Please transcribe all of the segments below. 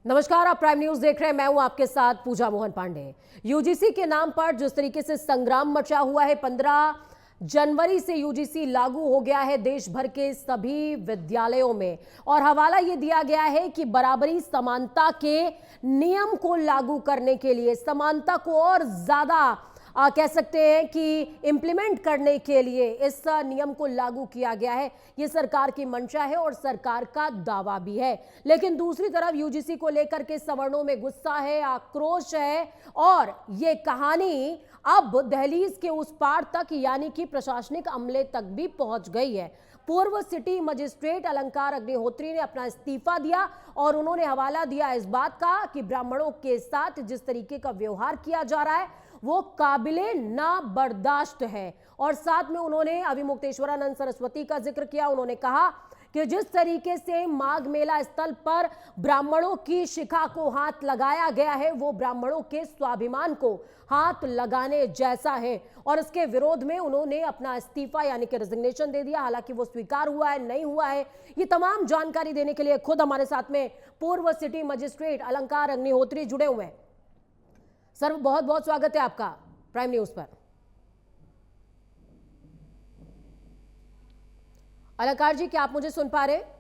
नमस्कार, आप prime news देख रहे हैं। मैं हूं आपके साथ पूजा मोहन पांडे। यूजीसी के नाम पर जिस तरीके से संग्राम मचा हुआ है, 15 जनवरी से यूजीसी लागू हो गया है देश भर के सभी विद्यालयों में, और हवाला यह दिया गया है कि बराबरी समानता के नियम को लागू करने के लिए, समानता को और ज्यादा कह सकते हैं कि इंप्लीमेंट करने के लिए इस नियम को लागू किया गया है। ये सरकार की मंशा है और सरकार का दावा भी है। लेकिन दूसरी तरफ यूजीसी को लेकर के सवर्णों में गुस्सा है, आक्रोश है, और ये कहानी अब दहलीज के उस पार तक यानी कि प्रशासनिक अमले तक भी पहुंच गई है। पूर्व सिटी मजिस्ट्रेट अलंकार अग्निहोत्री ने अपना इस्तीफा दिया और उन्होंने हवाला दिया इस बात का कि ब्राह्मणों के साथ जिस तरीके का व्यवहार किया जा रहा है वो काबिले ना बर्दाश्त है। और साथ में उन्होंने अभिमुक्तेश्वरानंद सरस्वती का जिक्र किया। उन्होंने कहा कि जिस तरीके से माघ मेला स्थल पर ब्राह्मणों की शिखा को हाथ लगाया गया है वो ब्राह्मणों के स्वाभिमान को हाथ लगाने जैसा है, और इसके विरोध में उन्होंने अपना इस्तीफा यानी कि रेजिग्नेशन दे दिया। हालांकि वो स्वीकार हुआ है नहीं हुआ है, ये तमाम जानकारी देने के लिए खुद हमारे साथ में पूर्व सिटी मजिस्ट्रेट अलंकार अग्निहोत्री जुड़े हुए हैं। सर, बहुत बहुत स्वागत है आपका प्राइम न्यूज पर। अलंकार जी, क्या आप मुझे सुन पा रहे हैं?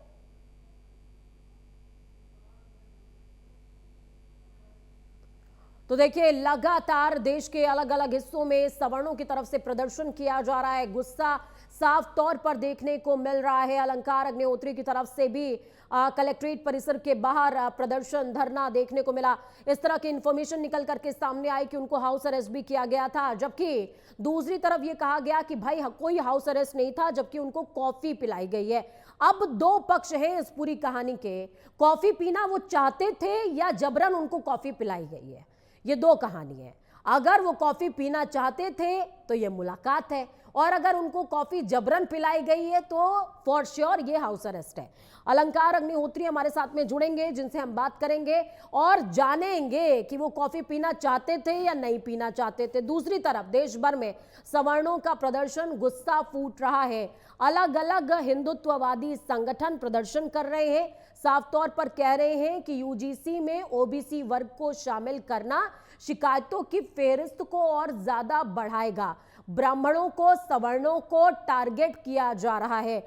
तो देखिए, लगातार देश के अलग अलग हिस्सों में सवर्णों की तरफ से प्रदर्शन किया जा रहा है। गुस्सा साफ तौर पर देखने को मिल रहा है। अलंकार अग्निहोत्री की तरफ से भी कलेक्ट्रेट परिसर के बाहर प्रदर्शन, धरना देखने को मिला। इस तरह की इंफॉर्मेशन निकल करके सामने आई कि उनको हाउस अरेस्ट भी किया गया था, जबकि दूसरी तरफ ये कहा गया कि भाई कोई हाउस अरेस्ट नहीं था, जबकि उनको कॉफी पिलाई गई है। अब दो पक्ष हैं इस पूरी कहानी के। कॉफी पीना वो चाहते थे या जबरन उनको कॉफी पिलाई गई है, ये दो कहानी है। अगर वो कॉफी पीना चाहते थे तो ये मुलाकात है, और अगर उनको कॉफी जबरन पिलाई गई है तो फॉर श्योर ये हाउस अरेस्ट है। अलंकार अग्निहोत्री हमारे साथ में जुड़ेंगे, जिनसे हम बात करेंगे और जानेंगे कि वो कॉफी पीना चाहते थे या नहीं पीना चाहते थे। दूसरी तरफ देश भर में सवर्णों का प्रदर्शन, गुस्सा फूट रहा है। अलग अलग हिंदुत्ववादी संगठन प्रदर्शन कर रहे हैं, साफ तौर पर कह रहे हैं कि यूजीसी में ओबीसी वर्ग को शामिल करना शिकायतों की फेहरिस्त को और ज्यादा बढ़ाएगा। ब्राह्मणों को, सवर्णों को टारगेट किया जा रहा है।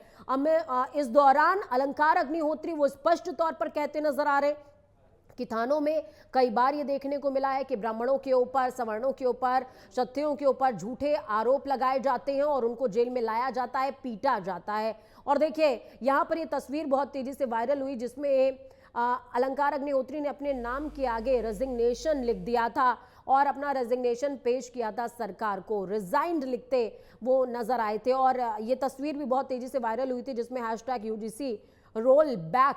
इस दौरान अलंकार अग्निहोत्री वो स्पष्ट तौर पर कहते नजर आ रहे कि थानों में कई बार ये देखने को मिला है कि ब्राह्मणों के ऊपर, सवर्णों के ऊपर, क्षत्रियों के ऊपर झूठे आरोप लगाए जाते हैं और उनको जेल में लाया जाता है, पीटा जाता है। और देखिए, यहां पर ये तस्वीर बहुत तेजी से वायरल हुई जिसमें अलंकार अग्निहोत्री ने अपने नाम के आगे रेजिग्नेशन लिख दिया था और अपना रेजिग्नेशन पेश किया था सरकार को। रिजाइंड लिखते वो नजर आए थे, और ये तस्वीर भी बहुत तेजी से वायरल हुई थी जिसमें #UGC रोल बैक,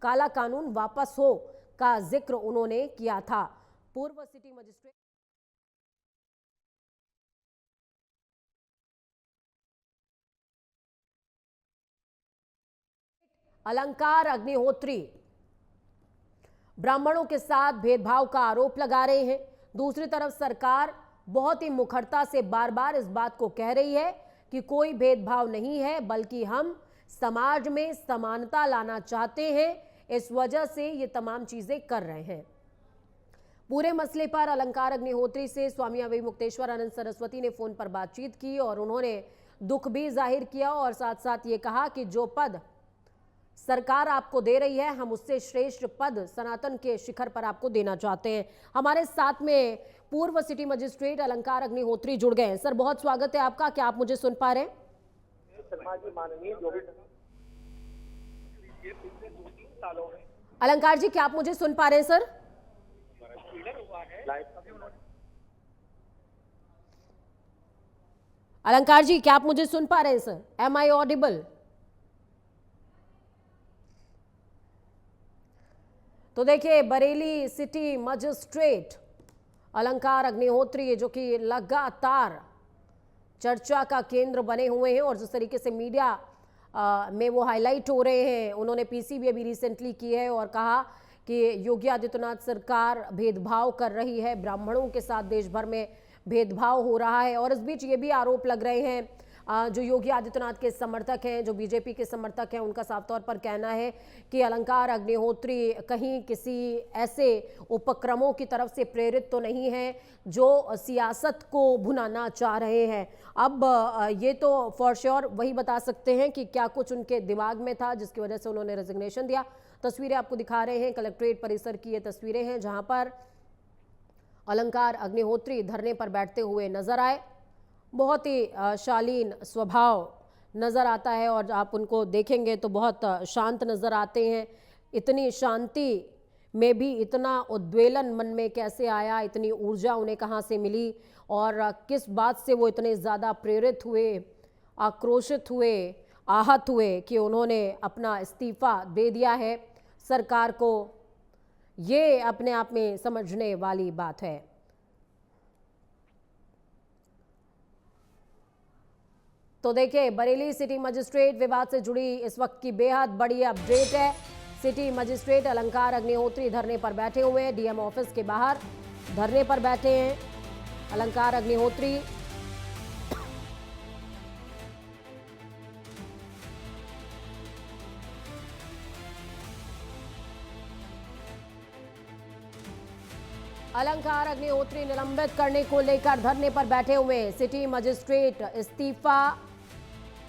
काला कानून वापस हो का जिक्र उन्होंने किया था। पूर्व सिटी मजिस्ट्रेट अलंकार अग्निहोत्री ब्राह्मणों के साथ भेदभाव का आरोप लगा रहे हैं। दूसरी तरफ सरकार बहुत ही मुखरता से बार बार इस बात को कह रही है कि कोई भेदभाव नहीं है, बल्कि हम समाज में समानता लाना चाहते हैं, इस वजह से ये तमाम चीजें कर रहे हैं। पूरे मसले पर अलंकार अग्निहोत्री से स्वामी अभिमुक्तेश्वरानंद सरस्वती ने फोन पर बातचीत की और उन्होंने दुख भी जाहिर किया, और साथ साथ ये कहा कि जो पद सरकार आपको दे रही है, हम उससे श्रेष्ठ पद सनातन के शिखर पर आपको देना चाहते हैं। हमारे साथ में पूर्व सिटी मजिस्ट्रेट अलंकार अग्निहोत्री जुड़ गए हैं। सर, बहुत स्वागत है आपका। क्या आप मुझे सुन पा रहे हैं? अलंकार जी, क्या आप मुझे सुन पा रहे हैं सर? अलंकार जी, क्या आप मुझे सुन पा रहे हैं सर? M I audible? तो देखिए, बरेली सिटी मजिस्ट्रेट अलंकार अग्निहोत्री जो कि लगातार चर्चा का केंद्र बने हुए हैं, और जिस तरीके से मीडिया में वो हाईलाइट हो रहे हैं, उन्होंने पीसी भी अभी रिसेंटली की है और कहा कि योगी आदित्यनाथ सरकार भेदभाव कर रही है, ब्राह्मणों के साथ देश भर में भेदभाव हो रहा है। और इस बीच ये भी आरोप लग रहे हैं जो योगी आदित्यनाथ के समर्थक हैं, जो बीजेपी के समर्थक हैं, उनका साफ तौर पर कहना है कि अलंकार अग्निहोत्री कहीं किसी ऐसे उपक्रमों की तरफ से प्रेरित तो नहीं है जो सियासत को भुनाना चाह रहे हैं। अब ये तो फॉर श्योर वही बता सकते हैं कि क्या कुछ उनके दिमाग में था जिसकी वजह से उन्होंने रेजिग्नेशन दिया। तस्वीरें आपको दिखा रहे हैं, कलेक्ट्रेट परिसर की ये तस्वीरें हैं जहां पर अलंकार अग्निहोत्री धरने पर बैठते हुए नजर आए। बहुत ही शालीन स्वभाव नजर आता है और आप उनको देखेंगे तो बहुत शांत नजर आते हैं। इतनी शांति में भी इतना उद्वेलन मन में कैसे आया, इतनी ऊर्जा उन्हें कहाँ से मिली और किस बात से वो इतने ज़्यादा प्रेरित हुए, आक्रोशित हुए, आहत हुए कि उन्होंने अपना इस्तीफा दे दिया है सरकार को। ये अपने आप में समझने वाली बात है। तो देखिए, बरेली सिटी मजिस्ट्रेट विवाद से जुड़ी इस वक्त की बेहद बड़ी अपडेट है। सिटी मजिस्ट्रेट अलंकार अग्निहोत्री धरने पर बैठे हुए हैं, डीएम ऑफिस के बाहर धरने पर बैठे हैं अलंकार अग्निहोत्री। अलंकार अग्निहोत्री निलंबित करने को लेकर धरने पर बैठे हुए सिटी मजिस्ट्रेट इस्तीफा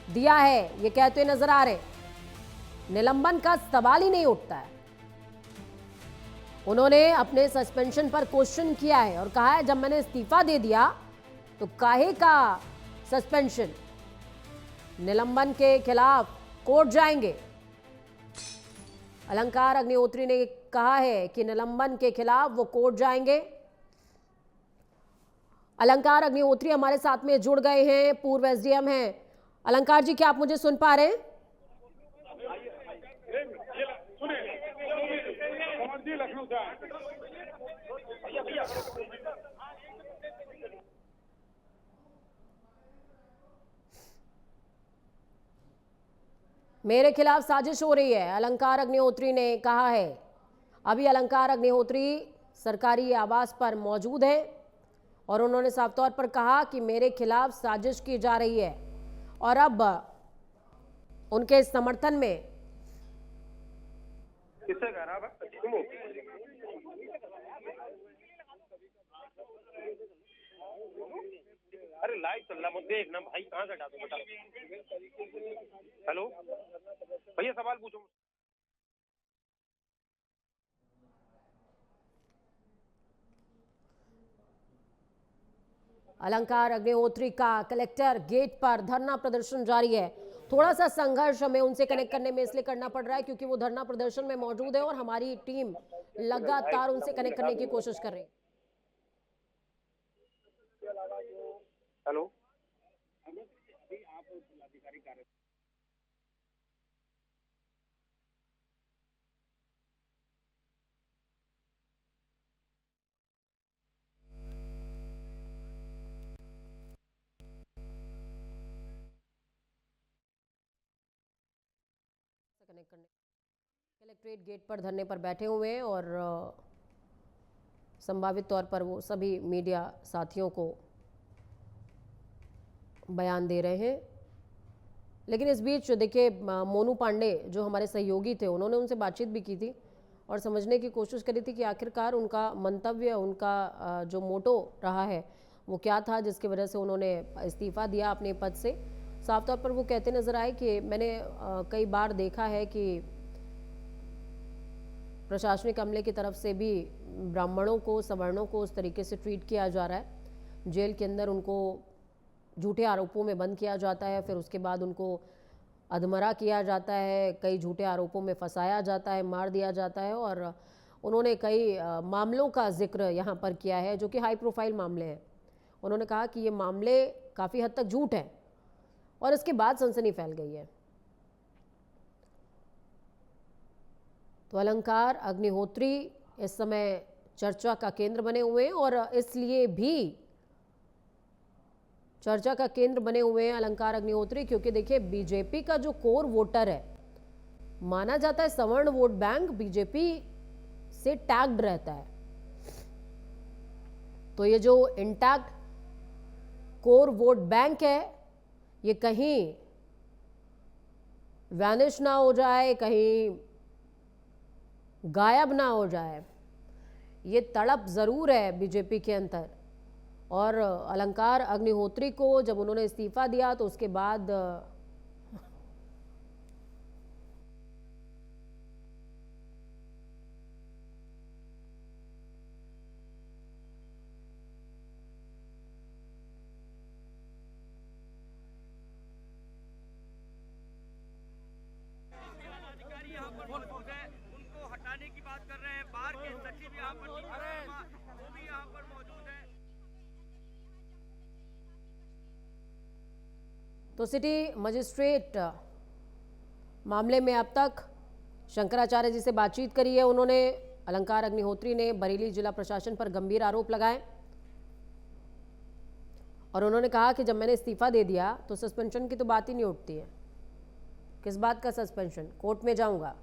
दिया है, ये कहते हुए नजर आ रहे। निलंबन का सवाल ही नहीं उठता है। उन्होंने अपने सस्पेंशन पर क्वेश्चन किया है और कहा है जब मैंने इस्तीफा दे दिया तो काहे का सस्पेंशन, निलंबन के खिलाफ कोर्ट जाएंगे। अलंकार अग्निहोत्री ने कहा है कि निलंबन के खिलाफ वो कोर्ट जाएंगे। अलंकार अग्निहोत्री हमारे साथ में जुड़ गए हैं, पूर्व एसडीएम हैं। अलंकार जी, क्या आप मुझे सुन पा रहे हैं? मेरे खिलाफ साजिश हो रही है, अलंकार अग्निहोत्री ने कहा है। अभी अलंकार अग्निहोत्री सरकारी आवास पर मौजूद है और उन्होंने साफ तौर पर कहा कि मेरे खिलाफ साजिश की जा रही है और अब उनके समर्थन में किससे कह रहा है? अरे लाइव चल रहा, मुझे देखना भाई, कहाँ कटा दो बता। हेलो भैया, सवाल पूछो। अलंकार अग्निहोत्री का कलेक्टर गेट पर धरना प्रदर्शन जारी है। थोड़ा सा संघर्ष हमें उनसे कनेक्ट करने में इसलिए करना पड़ रहा है क्योंकि वो धरना प्रदर्शन में मौजूद है और हमारी टीम लगातार उनसे कनेक्ट करने की कोशिश कर रही है। हेलो, कनेक्ट करने कलेक्ट्रेट गेट पर धरने पर बैठे हुए हैं और संभावित तौर पर वो सभी मीडिया साथियों को बयान दे रहे हैं। लेकिन इस बीच देखिए, मोनू पांडे जो हमारे सहयोगी थे, उन्होंने उनसे बातचीत भी की थी और समझने की कोशिश करी थी कि आखिरकार उनका मंतव्य, उनका जो मोटो रहा है वो क्या था जिसकी वजह से उन्होंने इस्तीफा दिया अपने पद से। साफ तौर पर वो कहते नजर आए कि मैंने कई बार देखा है कि प्रशासनिक अमले की तरफ से भी ब्राह्मणों को, सवर्णों को उस तरीके से ट्रीट किया जा रहा है। जेल के अंदर उनको झूठे आरोपों में बंद किया जाता है, फिर उसके बाद उनको अधमरा किया जाता है, कई झूठे आरोपों में फंसाया जाता है, मार दिया जाता है। और उन्होंने कई मामलों का जिक्र यहाँ पर किया है जो कि हाई प्रोफाइल मामले हैं। उन्होंने कहा कि ये मामले काफ़ी हद तक झूठ हैं और इसके बाद सनसनी फैल गई है। तो अलंकार अग्निहोत्री इस समय चर्चा का केंद्र बने हुए हैं और इसलिए भी चर्चा का केंद्र बने हुए हैं अलंकार अग्निहोत्री क्योंकि देखिए, बीजेपी का जो कोर वोटर है, माना जाता है सवर्ण वोट बैंक बीजेपी से टैग्ड रहता है। तो ये जो इंटैक्ट कोर वोट बैंक है, ये कहीं वैनिश ना हो जाए, कहीं गायब ना हो जाए, ये तड़प ज़रूर है बीजेपी के अंदर। और अलंकार अग्निहोत्री को जब उन्होंने इस्तीफा दिया तो उसके बाद अधिकारी यहाँ पर मौजूद है, उनको हटाने की बात कर रहे हैं। बाहर के सचिव यहाँ पर वो भी यहाँ पर मौजूद है। तो सिटी मजिस्ट्रेट मामले में अब तक शंकराचार्य जी से बातचीत करी है उन्होंने। अलंकार अग्निहोत्री ने बरेली जिला प्रशासन पर गंभीर आरोप लगाए और उन्होंने कहा कि जब मैंने इस्तीफा दे दिया तो सस्पेंशन की तो बात ही नहीं उठती है। किस बात का सस्पेंशन? कोर्ट में जाऊंगा,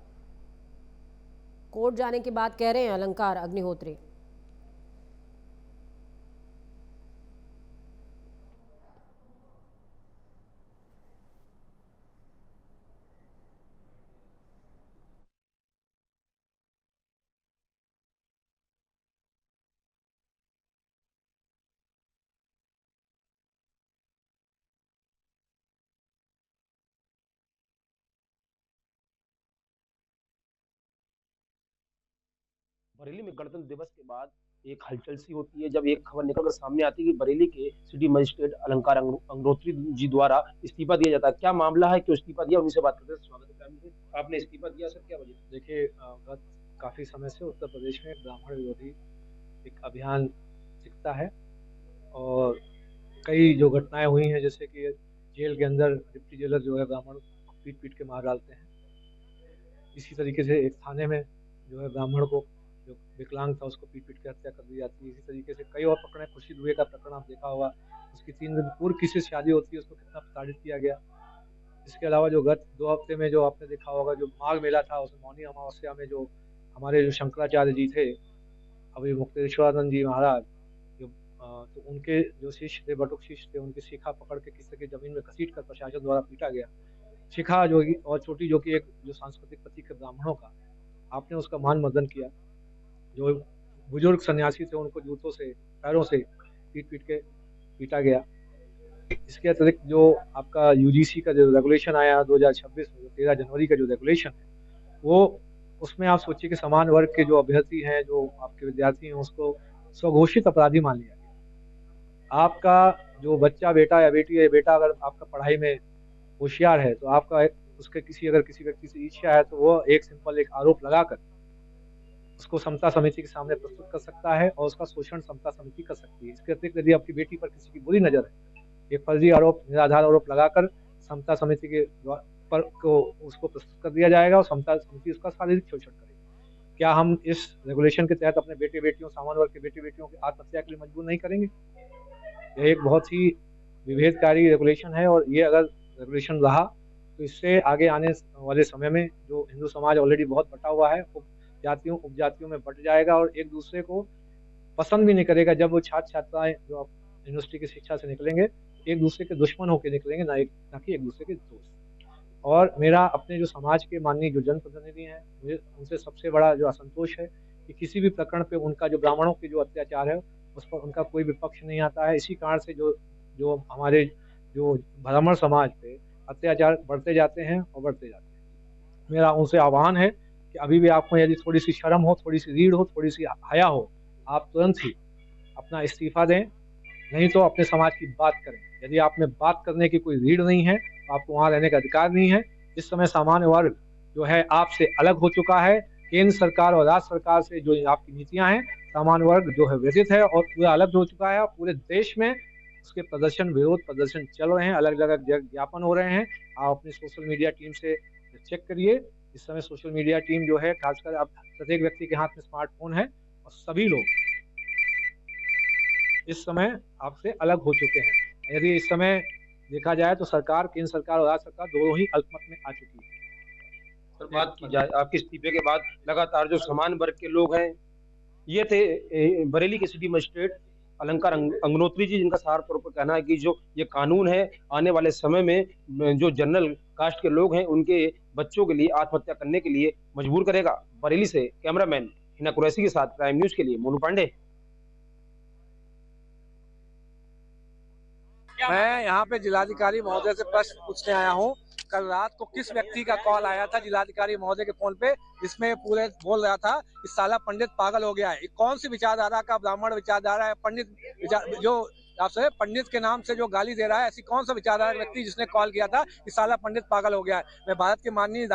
कोर्ट जाने की बात कह रहे हैं अलंकार अग्निहोत्री। बरेली में गणतंत्र दिवस के बाद एक हलचल सी होती है जब एक खबर निकलकर सामने आती है कि बरेली के सिटी मजिस्ट्रेट अलंकार अग्निहोत्री जी द्वारा इस्तीफा दिया जाता है। क्या मामला है, क्यों इस्तीफा दिया, उन्हीं से बात करते हैं। स्वागत है फैमिली से। आपने इस्तीफा दिया सर, क्या वजह? देखिए, गत काफ़ी समय से उत्तर प्रदेश में ब्राह्मण विरोधी एक अभियान दिखता है और कई जो घटनाएं हुई हैं, जैसे कि जेल के अंदर डिप्टी जेलर जो है ब्राह्मण को पीट पीट के मार डालते हैं। इसी तरीके से एक थाने में जो है ब्राह्मण को, जो विकलांग था, उसको पीट पीट के हत्या कर दी जाती है। इसी तरीके से कई और प्रकरण, खुशी दुबे का प्रकरण आप देखा होगा, उसकी 3 दिन पूर्व किसी से शादी होती है, उसको कितना प्रताड़ित किया गया। इसके अलावा जो गत 2 हफ्ते में जो आपने देखा होगा, जो माघ मेला था, उसमें मौनी अमावस्या में जो हमारे जो शंकराचार्य जी थे, अभी मुक्तेश्वरानंद जी महाराज, जो तो उनके जो शिष्य थे, बटुक शिष्य थे, उनकी शिखा पकड़ के किसी की जमीन में घसीट कर प्रशासन द्वारा पीटा गया। शिखा जो और चोटी, जो कि एक जो सांस्कृतिक प्रतीक है ब्राह्मणों का, आपने उसका मान मर्दन किया। जो बुजुर्ग सन्यासी थे, उनको जूतों से, पैरों से पीट पीट के पीटा गया। इसके अतिरिक्त जो आपका यूजीसी का जो रेगुलेशन आया 2026 में, 13 जनवरी का जो रेगुलेशन है, वो उसमें आप सोचिए कि समान वर्ग के जो अभ्यर्थी हैं, जो आपके विद्यार्थी हैं, उसको स्वघोषित अपराधी मान लिया गया। आपका जो बच्चा, बेटा या बेटी है, बेटा अगर आपका पढ़ाई में होशियार है तो आपका उसके अगर किसी व्यक्ति से ईर्ष्या है तो वो एक सिंपल एक आरोप लगाकर उसको समता समिति के सामने प्रस्तुत कर सकता है और उसका शोषण समता समिति कर सकती है। इसके अतिरिक्त यदि आपकी बेटी पर किसी की बुरी नजर है, एक फर्जी आरोप, निराधार आरोप लगाकर समता समिति के पर को उसको प्रस्तुत कर दिया जाएगा और समता समिति उसका शारीरिक शोषण करेगी। क्या हम इस रेगुलेशन के तहत अपने बेटे बेटियों, सामान्य वर्ग के बेटे बेटियों की आत्महत्या के लिए मजबूर नहीं करेंगे? यह एक बहुत ही विभेदकारी रेगुलेशन है और ये अगर रेगुलेशन रहा तो इससे आगे आने वाले समय में जो हिंदू समाज ऑलरेडी बहुत बटा हुआ है, जातियों उपजातियों में बट जाएगा और एक दूसरे को पसंद भी नहीं करेगा। जब वो छात्र छात्राएं जो यूनिवर्सिटी की शिक्षा से निकलेंगे, एक दूसरे के दुश्मन होकर निकलेंगे, ना कि एक दूसरे के दोस्त। और मेरा अपने जो समाज के माननीय जो जनप्रतिनिधि हैं, मुझे उनसे सबसे बड़ा जो असंतोष है कि किसी भी प्रकरण पे उनका जो ब्राह्मणों के जो अत्याचार है उस पर उनका कोई विपक्ष नहीं आता है। इसी कारण से जो हमारे जो ब्राह्मण समाज पे अत्याचार बढ़ते जाते हैं और बढ़ते जाते हैं। मेरा उनसे आह्वान है कि अभी भी आपको यदि थोड़ी सी शर्म हो, थोड़ी सी रीढ़ हो, थोड़ी सी हया हो, आप तुरंत ही अपना इस्तीफा दें, नहीं तो अपने समाज की बात करें। यदि आप में बात करने की कोई रीढ़ नहीं है तो आपको वहाँ रहने का अधिकार नहीं है। इस समय सामान्य वर्ग जो है आपसे अलग हो चुका है। केंद्र सरकार और राज्य सरकार से जो आपकी नीतियां हैं, सामान्य वर्ग जो है व्यथित है और पूरा अलग हो चुका है। पूरे देश में उसके प्रदर्शन, विरोध प्रदर्शन चल रहे हैं, अलग अलग ज्ञापन हो रहे हैं। आप अपनी सोशल मीडिया टीम से चेक करिए। इस समय सोशल मीडिया टीम जो है, खासकर अब प्रत्येक व्यक्ति के हाथ में स्मार्टफोन है और सभी लोग इस समय आपसे अलग हो चुके हैं। यदि इस समय देखा जाए तो सरकार, केंद्र सरकार और राज्य सरकार दोनों ही अल्पमत में आ चुकी है। सर, बात की जाए आपके इस्तीफे के बाद लगातार जो समान वर्ग के लोग हैं, ये थे बरेली के सिटी मजिस्ट्रेट अलंकार अग्निहोत्री जी, जिनका साफ तौर पर कहना है कि जो ये कानून है आने वाले समय में जो जनरल कास्ट के लोग हैं उनके बच्चों के लिए आत्महत्या करने के लिए मजबूर करेगा। बरेली से कैमरामैन हिना कुरैशी के साथ प्राइम न्यूज के लिए मोनू पांडे। मैं यहाँ पे जिलाधिकारी महोदय से प्रश्न पूछने आया हूँ। कल रात को किस व्यक्ति का कॉल आया था जिलाधिकारी महोदय के फोन पे, जिसमें पूरे बोल रहा था कि साला पंडित पागल हो गया है। कौन सी विचारधारा का ब्राह्मण विचारधारा है? पंडित जो आपसे पंडित के नाम से जो गाली दे रहा है, ऐसी कौन सा विचारधारा व्यक्ति जिसने कॉल किया था कि साला पंडित पागल हो गया है? मैं भारत की माननीय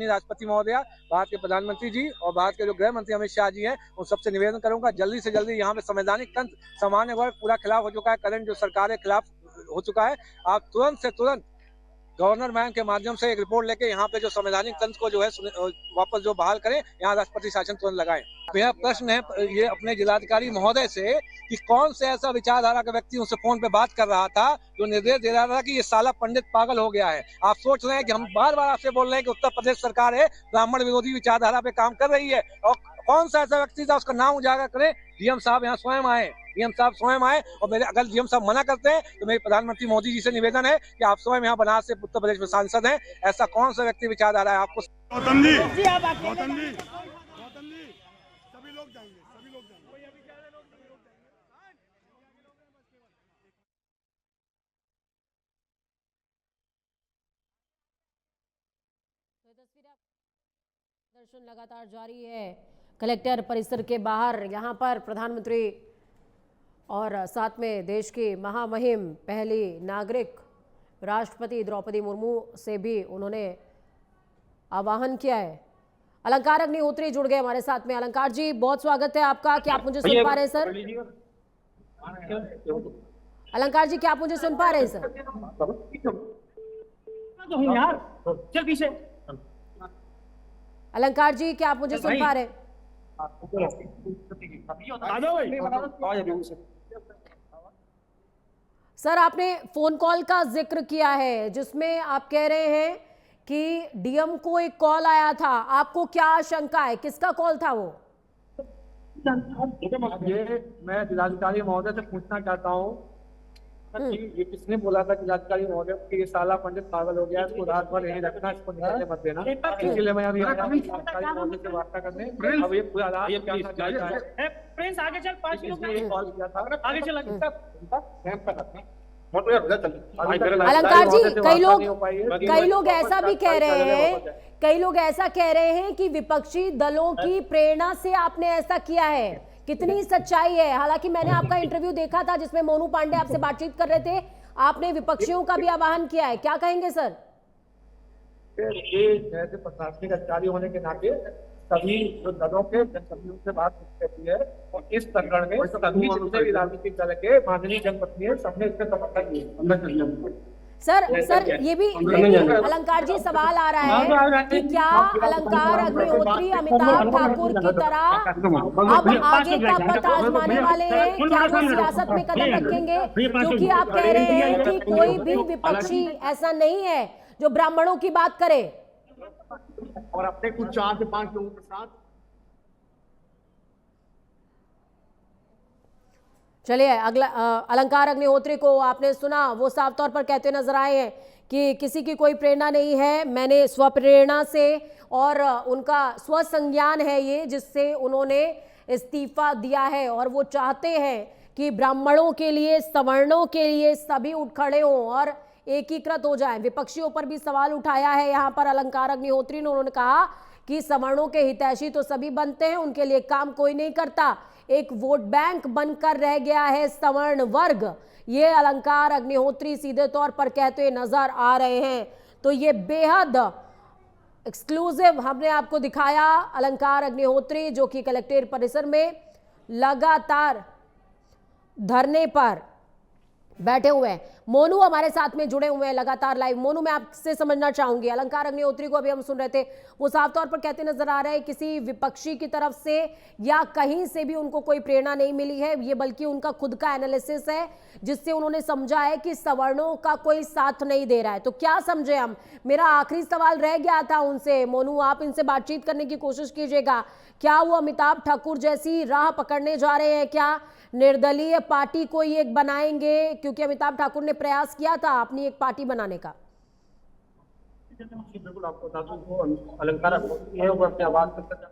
राष्ट्रपति महोदया, भारत के प्रधानमंत्री जी और भारत के जो गृह मंत्री अमित शाह जी हैं, उन सबसे निवेदन करूंगा जल्दी से जल्दी यहाँ पे संवैधानिक तंत्र, सामान्य वर्ग पूरा खिलाफ हो चुका है। करंट जो सरकार के खिलाफ हो चुका है। आप तुरंत से तुरंत गवर्नर मैन के माध्यम से एक रिपोर्ट लेके यहाँ पे जो संवैधानिक तंत्र को जो है वापस जो बहाल करें, यहाँ राष्ट्रपति शासन तुरंत लगाएं। मेरा प्रश्न है ये अपने जिलाधिकारी महोदय से कि कौन से ऐसा विचारधारा का व्यक्ति उनसे फोन पे बात कर रहा था जो निर्देश दे रहा था कि ये साला पंडित पागल हो गया है। आप सोच रहे हैं कि हम बार बार आपसे बोल रहे हैं कि उत्तर प्रदेश सरकार है ब्राह्मण विरोधी विचारधारा पे काम कर रही है, और कौन सा ऐसा व्यक्ति था उसका नाम उजागर करें। डीएम साहब यहाँ स्वयं आए, डीएम साहब स्वयं आए, और मेरे अगर डीएम साहब मना करते हैं तो मेरे प्रधानमंत्री मोदी जी से निवेदन है कि आप स्वयं यहाँ बनारस से उत्तर प्रदेश में सांसद हैं, ऐसा कौन सा व्यक्ति विचारधारा है आपको? गौतम जी, सभी लोग जाएंगे, सभी लोग जाएंगे। प्रदर्शन लगातार जारी है कलेक्टर परिसर के बाहर। यहाँ पर प्रधानमंत्री और साथ में देश की महामहिम पहली नागरिक राष्ट्रपति द्रौपदी मुर्मू से भी उन्होंने आह्वान किया है। अलंकार अग्निहोत्री जुड़ गए हमारे साथ में। अलंकार जी, बहुत स्वागत है आपका। क्या आप मुझे सुन पा रहे हैं सर? अलंकार जी, क्या आप मुझे सुन पा रहे हैं सर? चल पीछे। अलंकार जी, क्या आप मुझे सुन पा रहे हैं? सर, आपने फोन कॉल का जिक्र किया है जिसमें आप कह रहे हैं कि डीएम को एक कॉल आया था, आपको क्या आशंका है, किसका कॉल था वो? ये मैं जिलाधिकारी महोदय से पूछना चाहता हूँ कि ये किसने बोला था जिलाधिकारी महोदय कि ये साला पंडित पागल हो गया है, इसको रात भर यहीं रखना, इसको निकलने मत देना। इसलिए मैं अभी जिलाधिकारी महोदय से वार्ता करने अब ये पूरा रात प्रिंस आगे चल, 5 लोग कॉल किया था, आगे चल। अलंकार जी, कई लोग ऐसा भी कह रहे हैं, कई लोग ऐसा कह रहे हैं कि विपक्षी दलों की प्रेरणा से आपने ऐसा किया है, कितनी सच्चाई है? हालांकि मैंने आपका इंटरव्यू देखा था जिसमें मोनू पांडे आपसे बातचीत कर रहे थे, आपने विपक्षियों का भी आह्वान किया है, क्या कहेंगे सर? ये जैसे प्रशासनिक अधिकारी होने के नाते सभी जो दलों के जनप्रतिनिधियों से बात करती है, और इस प्रकरण में सभी जितने भी राजनीतिक दल के माननीय जनप्रतिनिधि सबने इसके समर्थन किए। सर ये भी अलंकार जी सवाल आ रहा है कि क्या अलंकार अग्निहोत्री अमिताभ ठाकुर की तरह अब आगे का पथ आजमाने वाले हैं? क्या वो सियासत में कदम रखेंगे? क्योंकि आप कह रहे हैं कि कोई भी विपक्षी ऐसा नहीं है जो ब्राह्मणों की बात करे, और अपने कुछ 4 से 5 लोगों के साथ। चलिए अगला, अलंकार अग्निहोत्री को आपने सुना, वो साफ तौर पर कहते नजर आए हैं कि किसी की कोई प्रेरणा नहीं है, मैंने स्वप्रेरणा से और उनका स्वसंज्ञान है ये जिससे उन्होंने इस्तीफा दिया है, और वो चाहते हैं कि ब्राह्मणों के लिए, सवर्णों के लिए सभी उठ खड़े हों और एकीकृत हो जाएं। विपक्षियों पर भी सवाल उठाया है यहाँ पर अलंकार अग्निहोत्री ने। उन्होंने कहा कि सवर्णों के हितैषी तो सभी बनते हैं, उनके लिए काम कोई नहीं करता, एक वोट बैंक बनकर रह गया है सवर्ण वर्ग। ये अलंकार अग्निहोत्री सीधे तौर पर कहते नजर आ रहे हैं। तो ये बेहद एक्सक्लूसिव हमने आपको दिखाया। अलंकार अग्निहोत्री जो कि कलेक्ट्रेट परिसर में लगातार धरने पर बैठे हुए हैं। मोनू हमारे साथ में जुड़े हुए हैं लगातार लाइव। मोनू, मैं आपसे समझना चाहूंगी, अलंकार अग्निहोत्री को अभी हम सुन रहे थे, वो साफ तौर पर कहते नजर आ रहे हैं किसी विपक्षी की तरफ से या कहीं से भी उनको कोई प्रेरणा नहीं मिली है, ये बल्कि उनका खुद का एनालिसिस है जिससे उन्होंने समझा है कि सवर्णों का कोई साथ नहीं दे रहा है। तो क्या समझे हम? मेरा आखिरी सवाल रह गया था उनसे। मोनू, आप इनसे बातचीत करने की कोशिश कीजिएगा। क्या वो अमिताभ ठाकुर जैसी राह पकड़ने जा रहे हैं? क्या निर्दलीय पार्टी को ही एक बनाएंगे? क्योंकि अमिताभ ठाकुर ने प्रयास किया था अपनी एक पार्टी बनाने का। बिल्कुल, आपको बता दूं वो अलंकार अग्निहोत्री है, वो अपने आवाज तक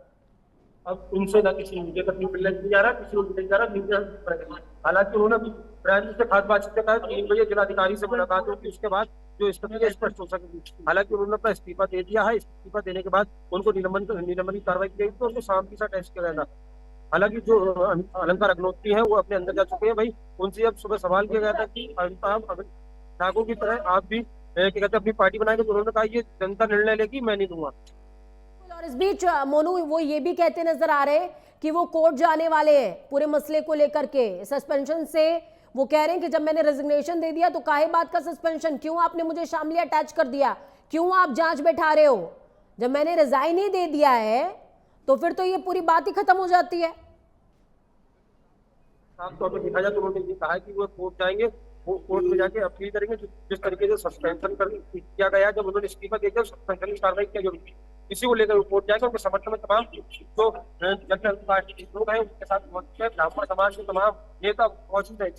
अब उनसे ना किसी मीडिया का मिलने नहीं जा रहा, किसी को नहीं जा रहा मीडिया। हालांकि उन्होंने ब्रांड से खास बातचीत का 3 बजे जिलाधिकारी से मुलाकात होगी, उसके बाद जो स्थिति है स्पष्ट हो सकेगी। हालांकि उन्होंने अपना इस्तीफा दे दिया है, इस्तीफा देने के बाद उनको निलंबन की कार्रवाई की गई थी, उनको शाम के साथ टेस्ट किया गया था। हालांकि जो अलंकार अग्निहोत्री है वो अपने अंदर जा चुके हैं। भाई, उनसे अब सुबह सवाल किया गया था कि अमिताभ ठाकुर की तरह आप भी क्या कहते हैं अपनी पार्टी बनाएंगे, तो उन्होंने कहा ये जनता निर्णय लेगी, मैं नहीं दूंगा। और इस बीच मोनू वो ये भी कहते नजर आ रहे कि वो कोर्ट जाने वाले हैं पूरे मसले को लेकर के, सस्पेंशन से। वो कह रहे हैं कि जब मैंने रेजिग्नेशन दे दिया तो काहे बात का सस्पेंशन, क्यों आपने मुझे शामली अटैच कर दिया, क्यों आप जांच बैठा रहे हो? जब मैंने रिजाइन ही दे दिया है तो फिर तो ये पूरी बात ही खत्म हो जाती है। साफ तौर पर देखा जाए तो उन्होंने ये कहा कि वो कोर्ट जाएंगे, वो कोर्ट में जाके अपील करेंगे। जिस तरीके से सस्पेंशन किया गया, जब उन्होंने इस्तीफा दे दिया, सस्पेंशन की कार्रवाई किया गई, इसी को लेकर कोर्ट जाएगा। उनके समर्थन में तमाम जो जनता पार्टी के लोग हैं उनके साथ ब्राह्मण समाज के तमाम नेता मौजूद है।